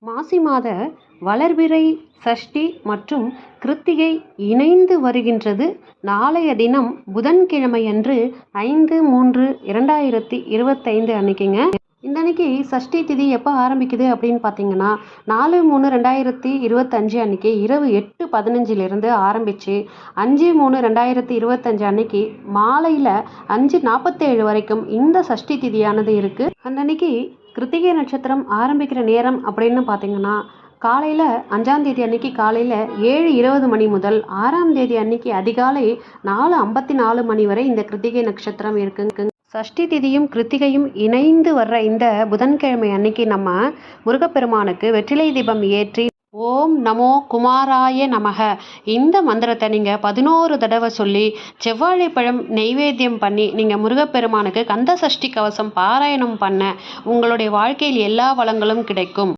மாசி மாத வளர்பிறை சஷ்டி மற்றும் கிருத்திகை இணைந்து வருகின்றது. நாளைய தினம் புதன்கிழமையன்று 5/3/2025 அன்னைக்குங்க. இந்த அன்னைக்கு சஷ்டி திதி எப்போ ஆரம்பிக்குது அப்படின்னு பார்த்தீங்கன்னா 4/3/2025 அன்னைக்கு இரவு 8:15 ஆரம்பித்து 5/3/2025 அன்னைக்கு மாலையில் 5:47 வரைக்கும் இந்த சஷ்டி திதியானது இருக்குது. அந்த அன்னைக்கு கிருத்திகை நட்சத்திரம் ஆரம்பிக்கிற நேரம் அப்படின்னு பார்த்தீங்கன்னா காலையில் 5ஆம் தேதி அன்னைக்கு காலையில் 7:20 மணி முதல் 6ஆம் தேதி அன்னைக்கு அதிகாலை 4:54 மணி வரை இந்த கிருத்திகை நட்சத்திரம் இருக்குங்க. சஷ்டி திதியும் கிருத்திகையும் இணைந்து வர்ற இந்த புதன்கிழமை அன்னைக்கு நம்ம முருகப்பெருமானுக்கு வெற்றிலை தீபம் ஏற்றி ஓம் நமோ குமாராய நமக இந்த மந்திரத்தை நீங்கள் 11 தடவை சொல்லி செவ்வாழைப்பழம் நெய்வேத்தியம் பண்ணி நீங்கள் முருகப்பெருமானுக்கு கந்த சஷ்டி கவசம் பாராயணம் பண்ண உங்களுடைய வாழ்க்கையில் எல்லா வளங்களும் கிடைக்கும்.